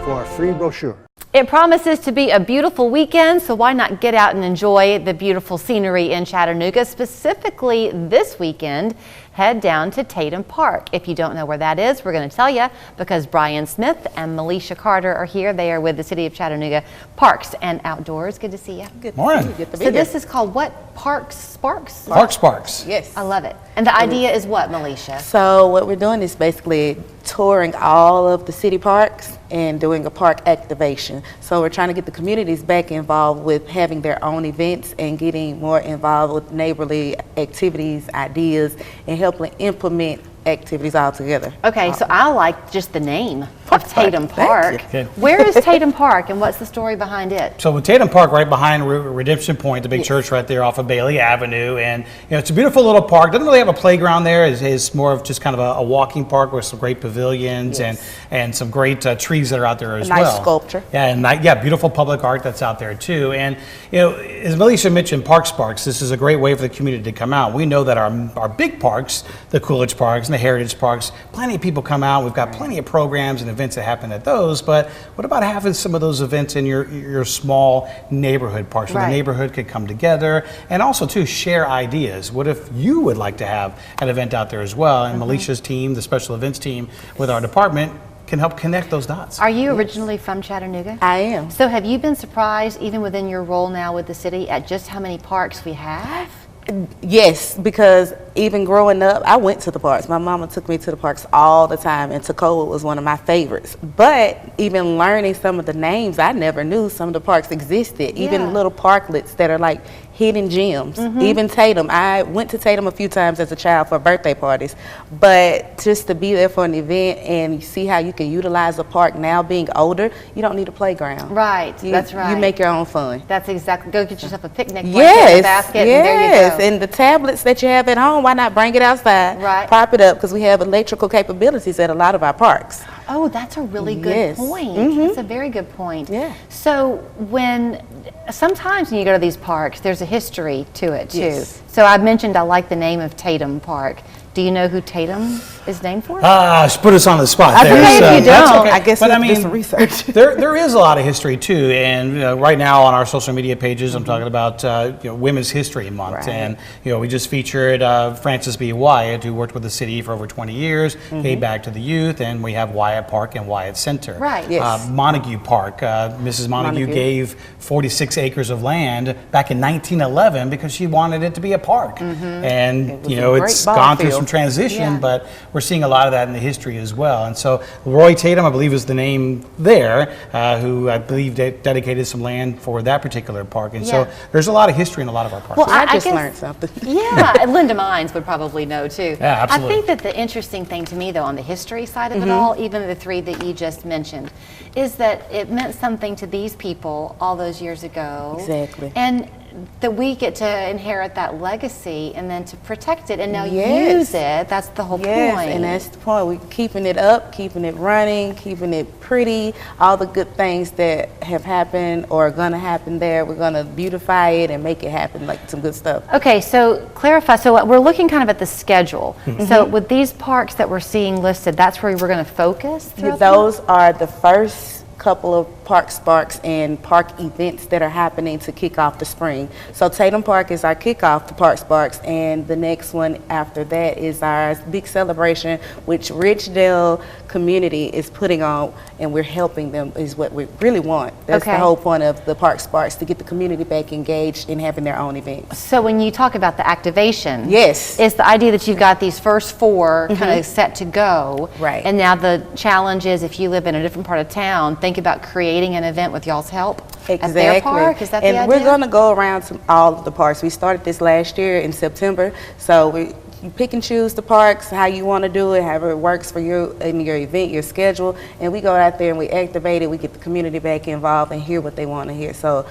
for a free brochure. It promises to be a beautiful weekend, so why not get out and enjoy the beautiful scenery in Chattanooga? Specifically this weekend, head down to Tatum Park. If you don't know where that is, we're going to tell you because Brian Smith and Melisha Carter are here. They are with the City of Chattanooga Parks and Outdoors. Good to see you. Good morning. Good to be So here. this is called what? Parks Sparks? Park Sparks. Yes. I love it. And the idea is what, Melisha? So what we're doing is basically touring all of the city parks and doing a park activation. So we're trying to get the communities back involved with having their own events and getting more involved with neighborly activities, ideas, and helping implement activities all together. Okay, so I like just the name of Tatum Park. Thank you. Okay. Where is Tatum Park and what's the story behind it? So with Tatum Park right behind Redemption Point, the big church right there off of Bailey Avenue, and it's a beautiful little park. Doesn't really have a playground there. It's more of just kind of a walking park with some great pavilions and some great trees that are out there as well. Nice sculpture. Yeah, and beautiful public art that's out there too. And as Melisha mentioned, Park Sparks. This is a great way for the community to come out. We know that our big parks, the Coolidge Parks and the Heritage Parks, plenty of people come out. We've got plenty of programs and events that happen at those. But what about having some of those events in your small neighborhood parks where the neighborhood could come together and also too share ideas? What if you would like to have an event out there as well? And Melisha's team, the special events team with our department, can help connect those dots. Are you originally from Chattanooga? I am. So have you been surprised, even within your role now with the city, at just how many parks we have? Yes, because even growing up, I went to the parks. My mama took me to the parks all the time, and Tacoma was one of my favorites. But even learning some of the names, I never knew some of the parks existed. Even little parklets that are like hidden gems. Even Tatum. I went to Tatum a few times as a child for birthday parties, but just to be there for an event and see how you can utilize a park now being older, you don't need a playground. Right, that's right. You make your own fun. That's exactly, go get yourself a picnic blanket, a basket, and there you go. And the tablets that you have at home, why not bring it outside? Right. Prop it up, because we have electrical capabilities at a lot of our parks. Oh, that's a really good point. That's a very good point. Yeah. So sometimes when you go to these parks, there's a history to it too. Yes. So I mentioned I like the name of Tatum Park. Do you know who Tatum is named for? Put us on the spot. That's there. okay if you That's don't. okay. I guess But we have to do some research. there is a lot of history too, and right now on our social media pages, I'm talking about Women's History Month, and we just featured Frances B. Wyatt, who worked with the city for over 20 years, gave back to the youth, and we have Wyatt Park and Wyatt Center. Right. Yes. Montague Park, Mrs. Montague gave 46 acres of land back in 1911 because she wanted it to be a park, and it's gone through some transition, but we're seeing a lot of that in the history as well. And so Roy Tatum, I believe is the name there, who I believe dedicated some land for that particular park. And so there's a lot of history in a lot of our parks. Well, I just guess, learned something. Yeah, and Linda Mines would probably know too. Yeah, absolutely. I think that the interesting thing to me though on the history side of it all, even the three that you just mentioned, is that it meant something to these people all those years ago. Exactly. And that we get to inherit that legacy and then to protect it and now use it. That's the whole point. And that's the point. We're keeping it up, keeping it running, keeping it pretty. All the good things that have happened or are going to happen there, we're going to beautify it and make it happen, like some good stuff. Okay, so clarify. So we're looking kind of at the schedule. So with these parks that we're seeing listed, that's where we're going to focus? Those are the first couple of Park Sparks and park events that are happening to kick off the spring. So Tatum Park is our kickoff to Park Sparks, and the next one after that is our big celebration, which Ridgedale community is putting on, and we're helping them is what we really want. That's the whole point of the Park Sparks, to get the community back engaged in having their own events. So when you talk about the activation, yes, it's the idea that you've got these first four kind of set to go. Right. And now the challenge is, if you live in a different part of town, think about creating an event with y'all's help at their park. Is that the idea? And we're going to go around to all of the parks. We started this last year in September, so you pick and choose the parks, how you want to do it, however it works for you and your event, your schedule, and we go out there and we activate it. We get the community back involved and hear what they want to hear. So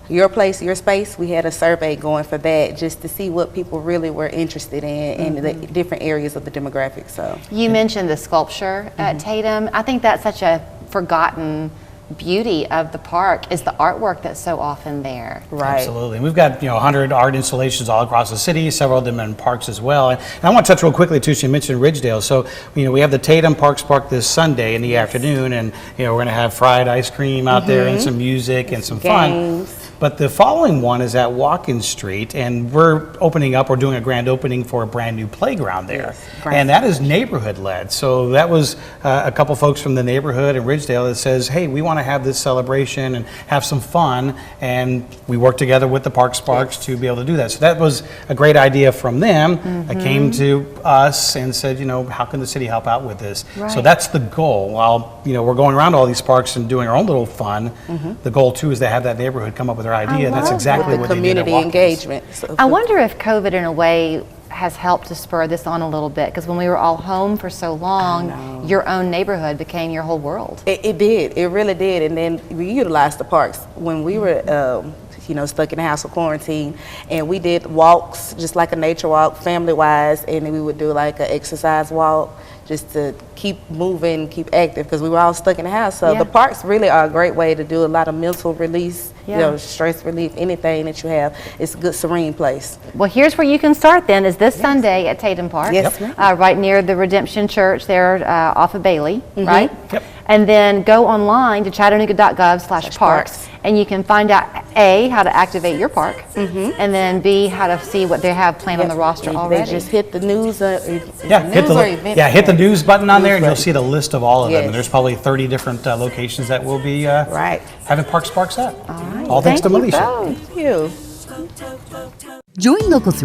your place, your space, we had a survey going for that just to see what people really were interested in the different areas of the demographic. So you mentioned the sculpture at Tatum. I think that's such a forgotten beauty of the park is the artwork that's so often there. Right. Absolutely. We've got 100 art installations all across the city, several of them in parks as well. And I want to touch real quickly too. She mentioned Ridgedale. So we have the Tatum Park this Sunday in the afternoon, and we're going to have fried ice cream out there and some music and some Games. fun. But the following one is at Walkin Street, and we're opening up, we're doing a grand opening for a brand new playground there. Yes, and that is neighborhood led. So that was a couple folks from the neighborhood in Ridgedale that says, hey, we want to have this celebration and have some fun. And we worked together with the Parks to be able to do that. So that was a great idea from them that came to us and said, how can the city help out with this? Right. So that's the goal. While, we're going around all these parks and doing our own little fun, the goal too is to have that neighborhood come up with their idea. And that's exactly what they did at community Watkins. engagement. So I wonder if COVID in a way has helped to spur this on a little bit, because when we were all home for so long, your own neighborhood became your whole world. It did. It really did. And then we utilized the parks when we were stuck in the house for quarantine, and we did walks, just like a nature walk, family-wise, and then we would do like an exercise walk just to keep moving, keep active, because we were all stuck in the house. So the parks really are a great way to do a lot of mental release, stress relief, anything that you have. It's a good, serene place. Well, here's where you can start then, is this Sunday at Tatum Park. Yes, right near the Redemption Church there off of Bailey, right? Yep. And then go online to chattanooga.gov/parks, and you can find out A, how to activate your park, and then B, how to see what they have planned on the roster already. They just hit the news, hit the news button on there, and you'll see the list of all of them. And there's probably 30 different locations that will be having Parks at. All right. All thanks to Thank you Melisha. both. Thank you. Join Local 3